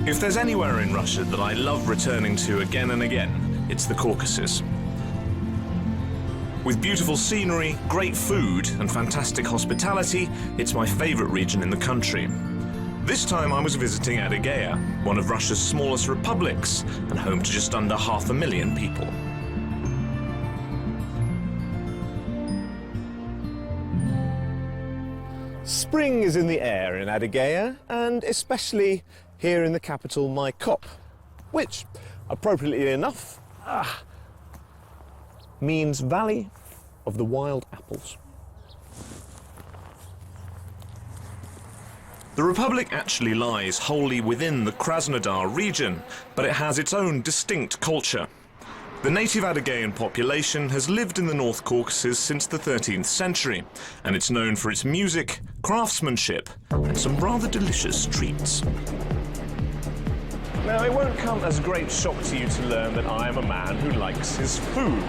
If there's anywhere in Russia that I love returning to again and again, it's the Caucasus. With beautiful scenery, great food and fantastic hospitality, it's my favourite region in the country. This time I was visiting Adygea, one of Russia's smallest republics and home to just under 500,000 people. Spring is in the air in Adygea, and especially here in the capital, my Kop, which, appropriately enough, means Valley of the Wild Apples. The Republic actually lies wholly within the Krasnodar region, but it has its own distinct culture. The native Adygean population has lived in the North Caucasus since the 13th century, and it's known for its music, craftsmanship, and some rather delicious treats. Now, it won't come as a great shock to you to learn that I am a man who likes his food.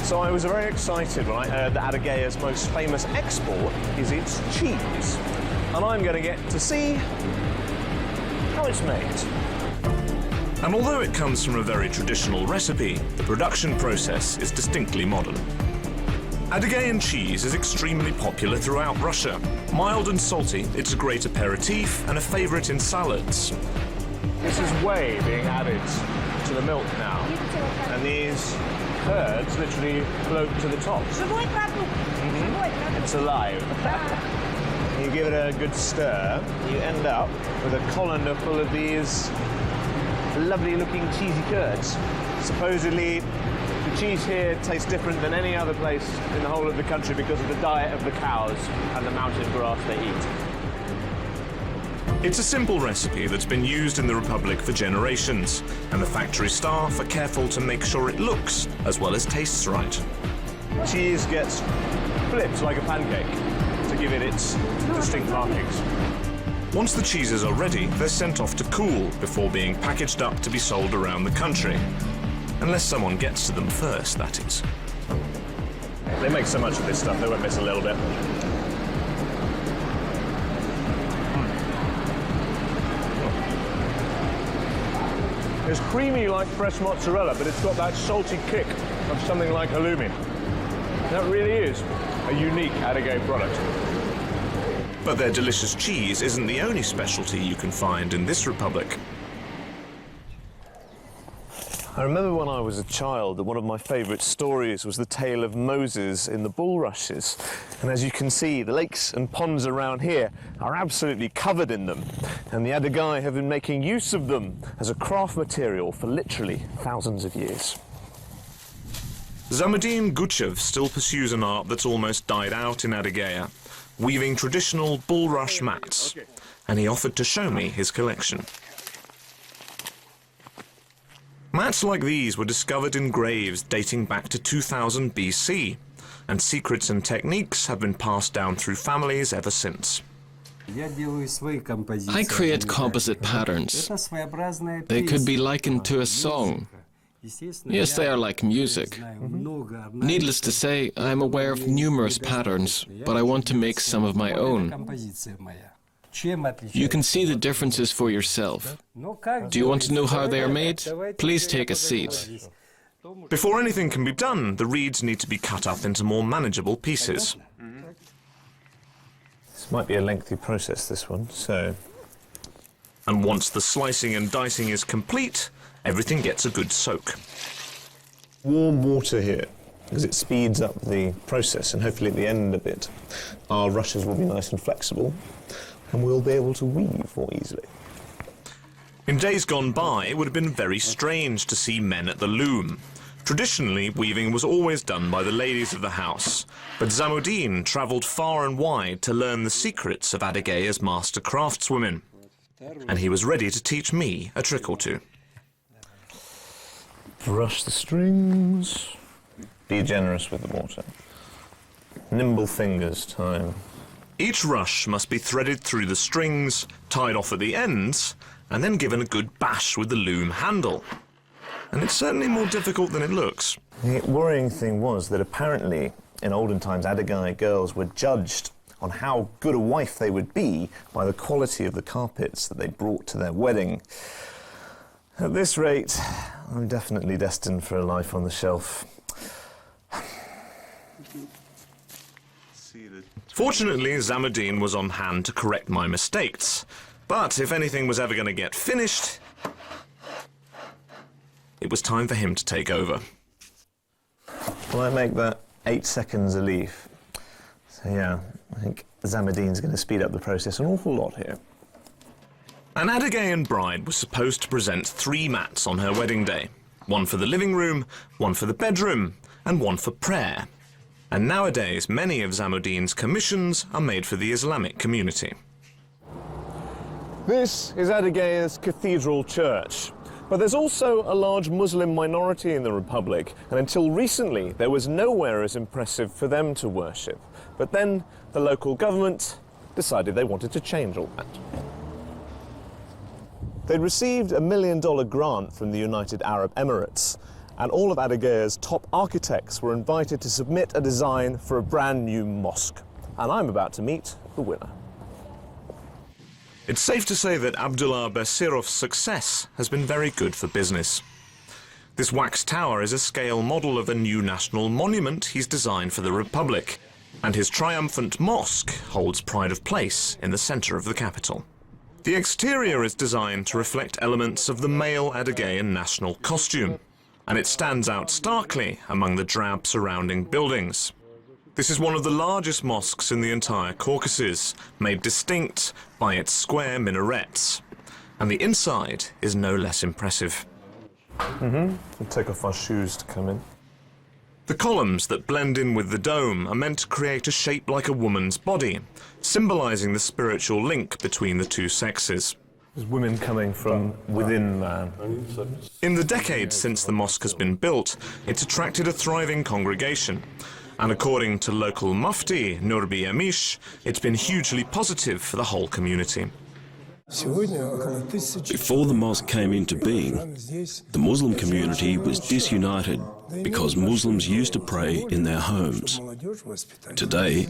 So I was very excited when I heard that Adygea's most famous export is its cheese. And I'm going to get to see how it's made. And although it comes from a very traditional recipe, the production process is distinctly modern. Adygean cheese is extremely popular throughout Russia. Mild and salty, it's a great aperitif and a favourite in salads. This is whey being added to the milk now, and these curds literally float to the top. It's alive. You give it a good stir, you end up with a colander full of these lovely looking cheesy curds. Supposedly the cheese here tastes different than any other place in the whole of the country because of the diet of the cows and the mountain grass they eat. It's a simple recipe that's been used in the Republic for generations, and the factory staff are careful to make sure it looks as well as tastes right. Cheese gets flipped like a pancake to give it its distinct markings. Once the cheeses are ready, they're sent off to cool before being packaged up to be sold around the country. Unless someone gets to them first, that is. They make so much of this stuff, they won't miss a little bit. It's creamy like fresh mozzarella, but it's got that salty kick of something like halloumi. That really is a unique Adygean product. But their delicious cheese isn't the only specialty you can find in this republic. I remember when I was a child that one of my favourite stories was the tale of Moses in the bulrushes. And as you can see, the lakes and ponds around here are absolutely covered in them. And the Adygea have been making use of them as a craft material for literally thousands of years. Zamudin Guchev still pursues an art that's almost died out in Adygea, weaving traditional bulrush mats. And he offered to show me his collection. Mats like these were discovered in graves dating back to 2000 BC, and secrets and techniques have been passed down through families ever since. I create composite patterns. They could be likened to a song. Yes, they are like music. Needless to say, I am aware of numerous patterns, but I want to make some of my own. You can see the differences for yourself. Do you want to know how they are made? Please take a seat. Before anything can be done, the reeds need to be cut up into more manageable pieces. This might be a lengthy process, this one, so... And once the slicing and dicing is complete, everything gets a good soak. Warm water here, because it speeds up the process, and hopefully at the end of it, our rushes will be nice and flexible, and we'll be able to weave more easily. In days gone by, it would have been very strange to see men at the loom. Traditionally, weaving was always done by the ladies of the house, but Zamudin travelled far and wide to learn the secrets of Adygea's master craftswomen, and he was ready to teach me a trick or two. Brush the strings. Be generous with the water. Nimble fingers time. Each rush must be threaded through the strings, tied off at the ends, and then given a good bash with the loom handle. And it's certainly more difficult than it looks. The worrying thing was that apparently, in olden times, Adygean girls were judged on how good a wife they would be by the quality of the carpets that they brought to their wedding. At this rate, I'm definitely destined for a life on the shelf. Fortunately, Zamuddin was on hand to correct my mistakes. But if anything was ever going to get finished, it was time for him to take over. Well, I make that 8 seconds a leaf. So yeah, I think Zamuddin's going to speed up the process an awful lot here. An Adygean bride was supposed to present 3 mats on her wedding day. One for the living room, one for the bedroom, and one for prayer. And nowadays, many of Zamuddin's commissions are made for the Islamic community. This is Adygea's cathedral church. But there's also a large Muslim minority in the Republic, and until recently there was nowhere as impressive for them to worship. But then the local government decided they wanted to change all that. They'd received a $1 million grant from the United Arab Emirates, and all of Adygea's top architects were invited to submit a design for a brand new mosque. And I'm about to meet the winner. It's safe to say that Abdullah Basirov's success has been very good for business. This wax tower is a scale model of a new national monument he's designed for the Republic, and his triumphant mosque holds pride of place in the centre of the capital. The exterior is designed to reflect elements of the male Adygean national costume, and it stands out starkly among the drab surrounding buildings. This is one of the largest mosques in the entire Caucasus, made distinct by its square minarets. And the inside is no less impressive. We'll take off our shoes to come in. The columns that blend in with the dome are meant to create a shape like a woman's body, symbolizing the spiritual link between the two sexes. There's women coming from within man. In the decades since the mosque has been built, it's attracted a thriving congregation. And according to local mufti, Nurbi Amish, it's been hugely positive for the whole community. Before the mosque came into being, the Muslim community was disunited because Muslims used to pray in their homes. Today,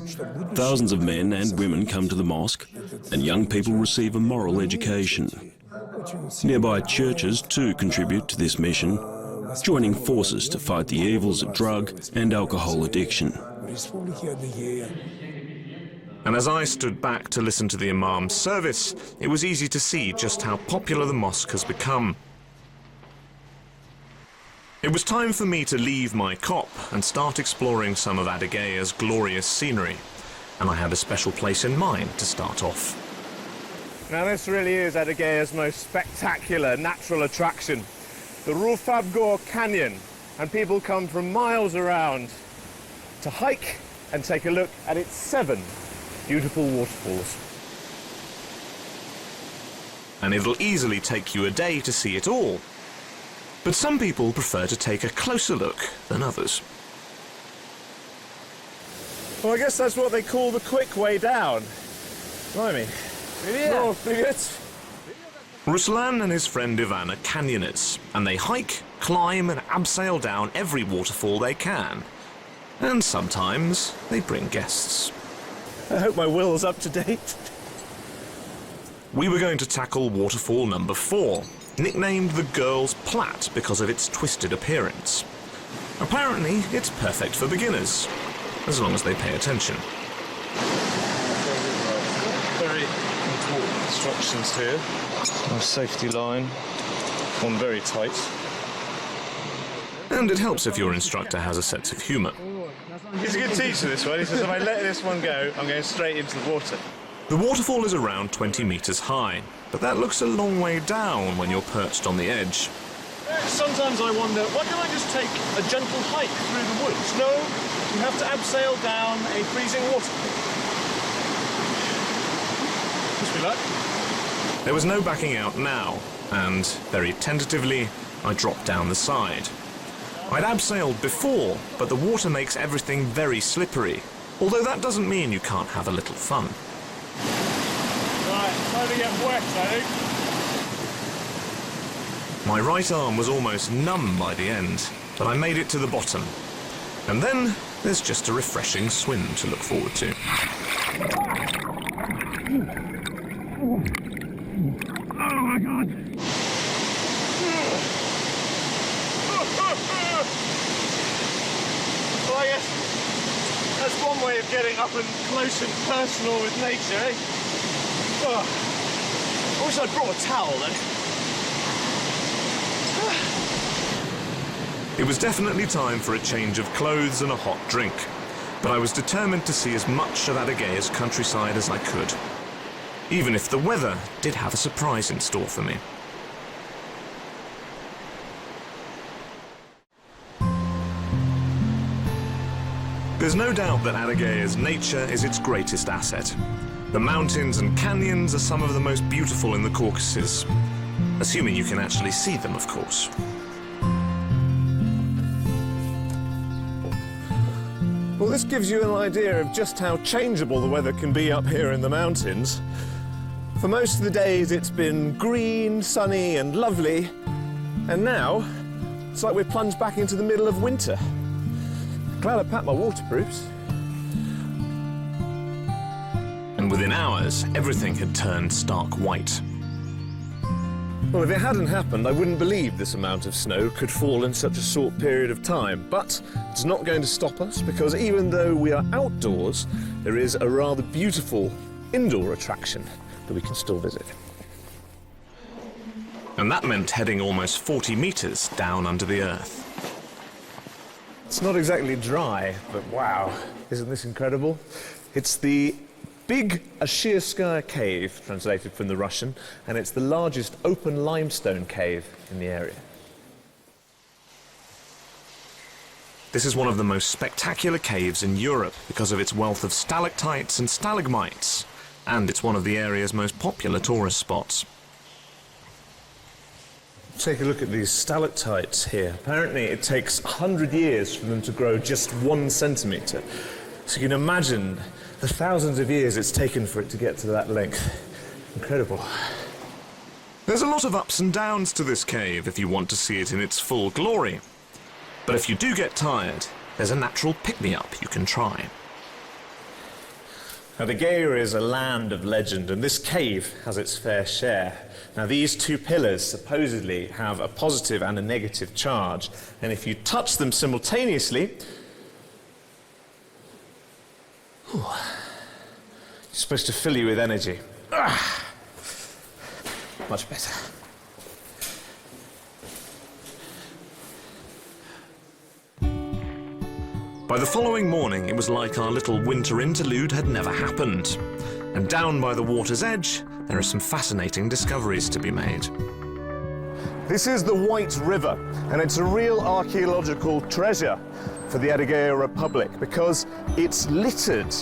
thousands of men and women come to the mosque, and young people receive a moral education. Nearby churches too contribute to this mission, joining forces to fight the evils of drug and alcohol addiction. And as I stood back to listen to the Imam's service, it was easy to see just how popular the mosque has become. It was time for me to leave my cop and start exploring some of Adygea's glorious scenery, and I had a special place in mind to start off. Now this really is Adygea's most spectacular natural attraction, the Rufabgor Canyon, and people come from miles around to hike and take a look at its 7 beautiful waterfalls. And it'll easily take you a day to see it all. But some people prefer to take a closer look than others. Well, I guess that's what they call the quick way down. Blimey. Oh, Ruslan and his friend Ivan are canyonists, and they hike, climb and abseil down every waterfall they can. And sometimes they bring guests. I hope my will's up to date. We were going to tackle waterfall number 4, nicknamed the Girl's Plat because of its twisted appearance. Apparently, it's perfect for beginners, as long as they pay attention. Very important instructions here. Our safety line, one very tight. And it helps if your instructor has a sense of humour. He's a good teacher, this one. He says, if I let this one go, I'm going straight into the water. The waterfall is around 20 metres high, but that looks a long way down when you're perched on the edge. Sometimes I wonder, why can't I just take a gentle hike through the woods? No, you have to abseil down a freezing waterfall. Wish me luck. There was no backing out now, and very tentatively, I dropped down the side. I'd abseiled before, but the water makes everything very slippery, although that doesn't mean you can't have a little fun. Right, time to get wet, I think. My right arm was almost numb by the end, but I made it to the bottom. And then there's just a refreshing swim to look forward to. Oh my God! That's one way of getting up and close and personal with nature, eh? Oh. I wish I'd brought a towel, though. It was definitely time for a change of clothes and a hot drink, but I was determined to see as much of Adygea's countryside as I could, even if the weather did have a surprise in store for me. There's no doubt that Adygea's nature is its greatest asset. The mountains and canyons are some of the most beautiful in the Caucasus, assuming you can actually see them, of course. Well, this gives you an idea of just how changeable the weather can be up here in the mountains. For most of the days it's been green, sunny and lovely, and now it's like we're plunged back into the middle of winter. Glad I packed my waterproofs. And within hours, everything had turned stark white. Well, if it hadn't happened, I wouldn't believe this amount of snow could fall in such a short period of time. But it's not going to stop us, because even though we are outdoors, there is a rather beautiful indoor attraction that we can still visit. And that meant heading almost 40 meters down under the earth. It's not exactly dry, but wow, isn't this incredible? It's the Big Adygean cave, translated from the Russian, and it's the largest open limestone cave in the area. This is one of the most spectacular caves in Europe because of its wealth of stalactites and stalagmites, and it's one of the area's most popular tourist spots. Take a look at these stalactites here. Apparently it takes 100 years for them to grow just 1 centimetre. So you can imagine the thousands of years it's taken for it to get to that length. Incredible. There's a lot of ups and downs to this cave if you want to see it in its full glory. But if you do get tired, there's a natural pick-me-up you can try. Adygea is a land of legend, and this cave has its fair share. Now, these two pillars supposedly have a positive and a negative charge, and if you touch them simultaneously, it's supposed to fill you with energy. Much better. By the following morning, it was like our little winter interlude had never happened. And down by the water's edge, there are some fascinating discoveries to be made. This is the White River, and it's a real archaeological treasure for the Adygea Republic because it's littered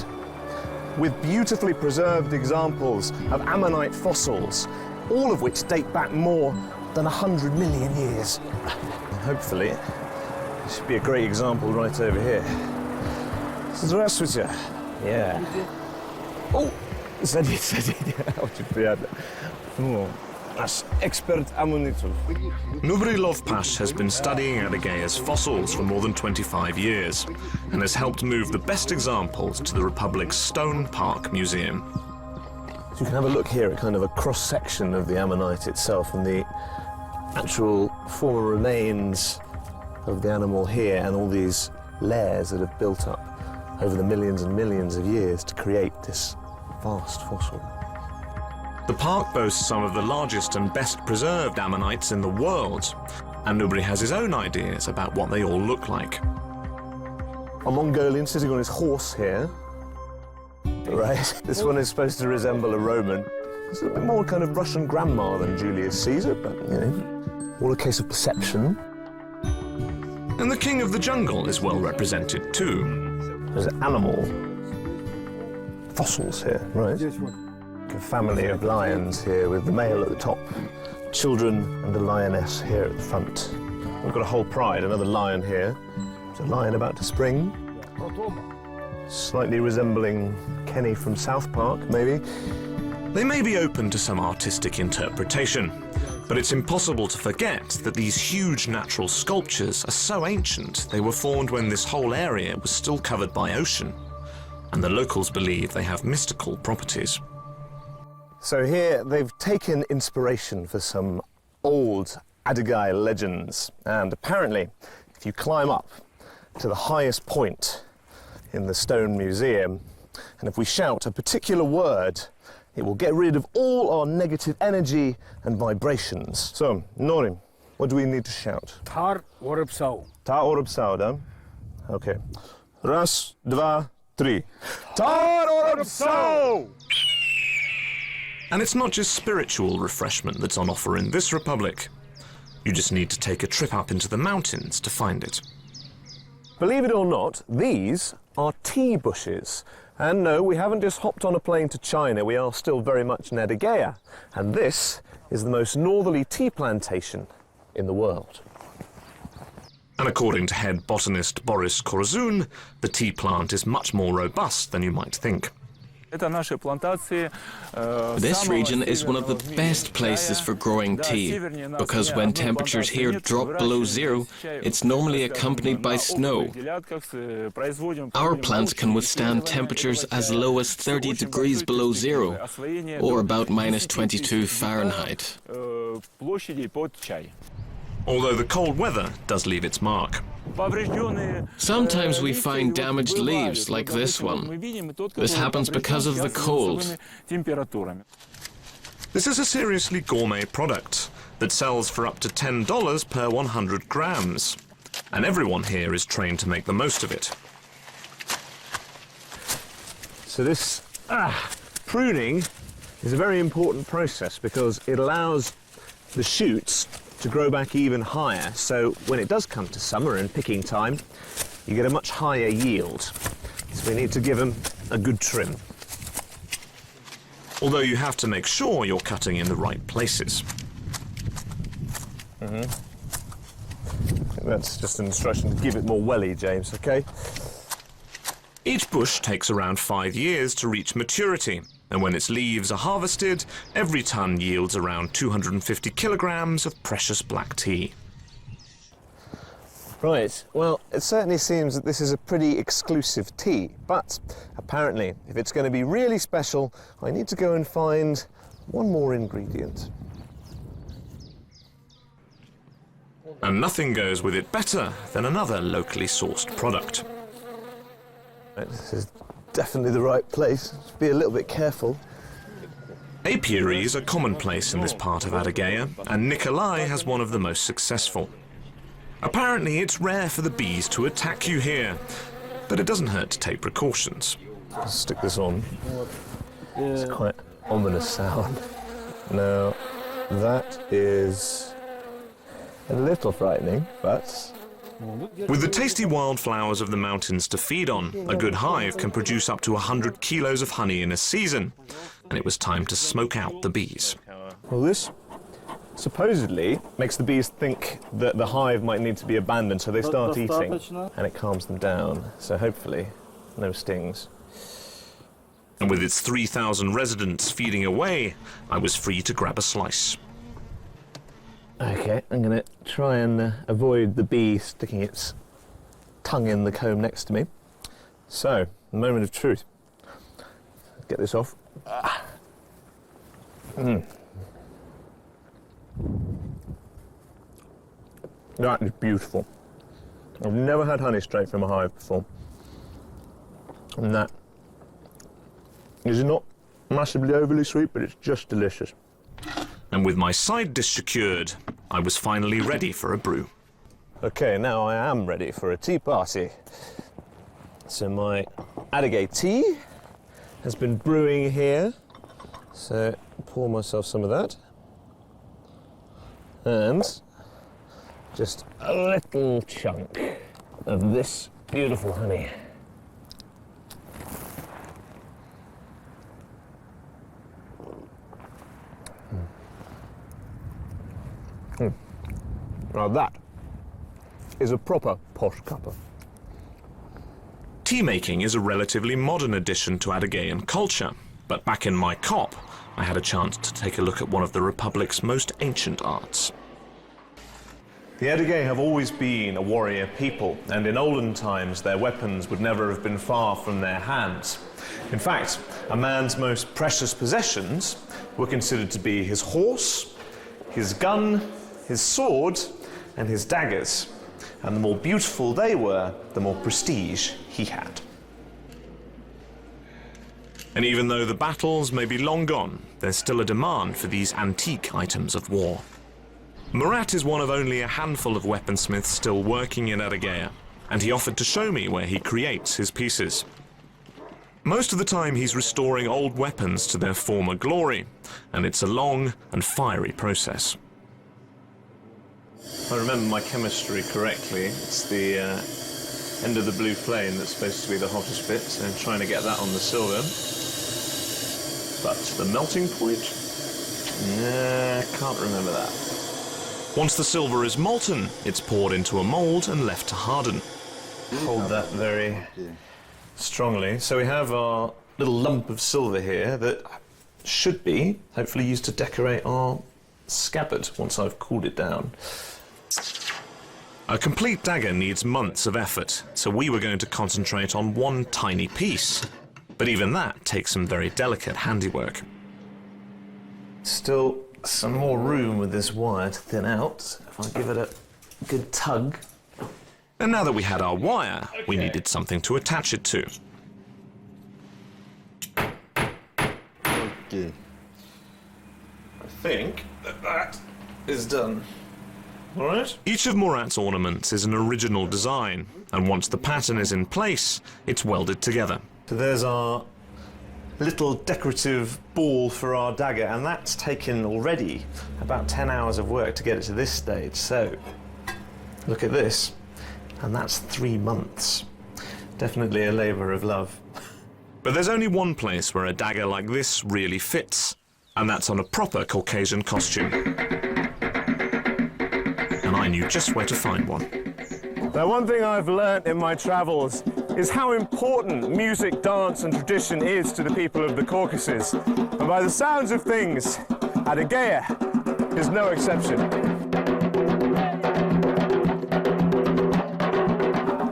with beautifully preserved examples of Ammonite fossils, all of which date back more than 100 million years. Hopefully, there should be a great example right over here. Здравствуйте. Yeah. Oh, садись. Очень приятно. Nasz ekspert ammonitów. Nubrilov Pash has been studying Adygea's fossils for more than 25 years and has helped move the best examples to the Republic's Stone Park Museum. So you can have a look here at kind of a cross-section of the ammonite itself and the actual former remains of the animal here and all these layers that have built up over the millions and millions of years to create this vast fossil. The park boasts some of the largest and best preserved ammonites in the world, and Nubri has his own ideas about what they all look like. A Mongolian sitting on his horse here. Right, this one is supposed to resemble a Roman. It's a bit more kind of Russian grandma than Julius Caesar, but, you know, all a case of perception. And the king of the jungle is well represented too. There's animal fossils here, right? A family of lions here with the male at the top, children and a lioness here at the front. We've got a whole pride, another lion here. There's a lion about to spring. Slightly resembling Kenny from South Park, maybe. They may be open to some artistic interpretation, but it's impossible to forget that these huge natural sculptures are so ancient they were formed when this whole area was still covered by ocean, and the locals believe they have mystical properties. So here they've taken inspiration for some old Adygea legends, and apparently if you climb up to the highest point in the Stone Museum. And if we shout a particular word, it will get rid of all our negative energy and vibrations. So, Norim, what do we need to shout? Tar orupsau. Ta orupsau, да? Okay. Raz, dva, tri. Ta orupsau! And it's not just spiritual refreshment that's on offer in this republic. You just need to take a trip up into the mountains to find it. Believe it or not, these are tea bushes. And no, we haven't just hopped on a plane to China, we are still very much in Adygea. And this is the most northerly tea plantation in the world. And according to head botanist Boris Korozun, the tea plant is much more robust than you might think. This region is one of the best places for growing tea, because when temperatures here drop below zero, it's normally accompanied by snow. Our plants can withstand temperatures as low as 30 degrees below zero, or about -22 Fahrenheit. Although the cold weather does leave its mark. Sometimes we find damaged leaves like this one. This happens because of the cold. This is a seriously gourmet product that sells for up to $10 per 100 grams. And everyone here is trained to make the most of it. So this pruning is a very important process because it allows the shoots to grow back even higher, so when it does come to summer and picking time, you get a much higher yield. So we need to give them a good trim. Although you have to make sure you're cutting in the right places. I think that's just an instruction to give it more welly, James, okay? Each bush takes around 5 years to reach maturity, and when its leaves are harvested, every ton yields around 250 kilograms of precious black tea. Right, well, it certainly seems that this is a pretty exclusive tea, but apparently, if it's going to be really special, I need to go and find one more ingredient. And nothing goes with it better than another locally sourced product. Right, this is definitely the right place. Just be a little bit careful. Apiaries are commonplace in this part of Adygea, and Nikolai has one of the most successful. Apparently, it's rare for the bees to attack you here, but it doesn't hurt to take precautions. Let's stick this on. It's quite ominous sound. Now, that is a little frightening, but... With the tasty wildflowers of the mountains to feed on, a good hive can produce up to 100 kilos of honey in a season, and it was time to smoke out the bees. Well, this supposedly makes the bees think that the hive might need to be abandoned, so they start eating, and it calms them down. So hopefully, no stings. And with its 3,000 residents feeding away, I was free to grab a slice. Okay, I'm going to try and avoid the bee sticking its tongue in the comb next to me. So, moment of truth. Get this off. That is beautiful. I've never had honey straight from a hive before. And that is not massively overly sweet, but it's just delicious. And with my side dish secured, I was finally ready for a brew. Okay, now I am ready for a tea party. So my Adygea tea has been brewing here. So pour myself some of that. And just a little chunk of this beautiful honey. Now that is a proper posh cuppa. Tea making is a relatively modern addition to Adygean culture, but back in my cop, I had a chance to take a look at one of the Republic's most ancient arts. The Adygea have always been a warrior people, and in olden times their weapons would never have been far from their hands. In fact, a man's most precious possessions were considered to be his horse, his gun, his sword, and his daggers. And the more beautiful they were, the more prestige he had. And even though the battles may be long gone, there's still a demand for these antique items of war. Murat is one of only a handful of weaponsmiths still working in Adygea, and he offered to show me where he creates his pieces. Most of the time he's restoring old weapons to their former glory, and it's a long and fiery process. If I remember my chemistry correctly, it's the end of the blue flame that's supposed to be the hottest bit, so I'm trying to get that on the silver. But the melting point? Can't remember that. Once the silver is molten, it's poured into a mould and left to harden. Hold that very strongly. So we have our little lump of silver here that should be hopefully used to decorate our scabbard once I've cooled it down. A complete dagger needs months of effort, so we were going to concentrate on one tiny piece. But even that takes some very delicate handiwork. Still some more room with this wire to thin out. If I give it a good tug. And now that we had our wire, we needed something to attach it to. Okay. I think that is done. All right. Each of Murat's ornaments is an original design, and once the pattern is in place, it's welded together. So there's our little decorative ball for our dagger, and that's taken already about 10 hours of work to get it to this stage. So look at this, and that's 3 months. Definitely a labour of love. But there's only one place where a dagger like this really fits, and that's on a proper Caucasian costume. And I knew just where to find one. Now, one thing I've learnt in my travels is how important music, dance and tradition is to the people of the Caucasus. And by the sounds of things, Adygea is no exception.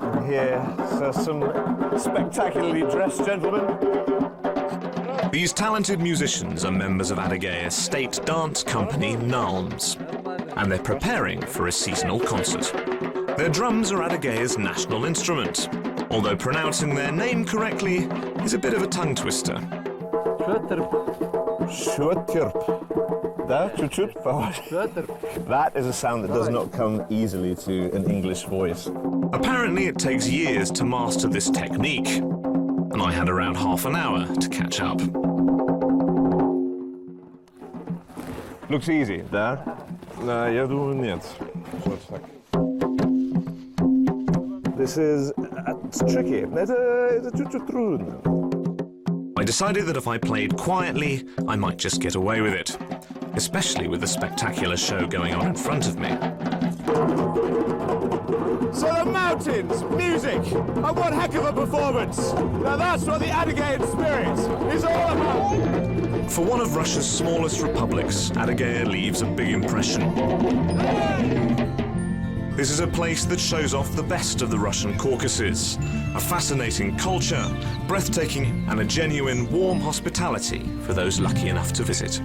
And here are some spectacularly dressed gentlemen. These talented musicians are members of Adygea's state dance company, Nalms, and they're preparing for a seasonal concert. Their drums are Adygea's national instrument, although pronouncing their name correctly is a bit of a tongue twister. That is a sound that does not come easily to an English voice. Apparently it takes years to master this technique, and I had around half an hour to catch up. Looks easy, Dad. Я думаю, нет. This is it's tricky. It's a trudno. I decided that if I played quietly, I might just get away with it, especially with the spectacular show going on in front of me. So the mountains, music, and one heck of a performance. Now that's what the Adygean spirit is all about. For one of Russia's smallest republics, Adygea leaves a big impression. This is a place that shows off the best of the Russian Caucasus, a fascinating culture, breathtaking, and a genuine warm hospitality for those lucky enough to visit.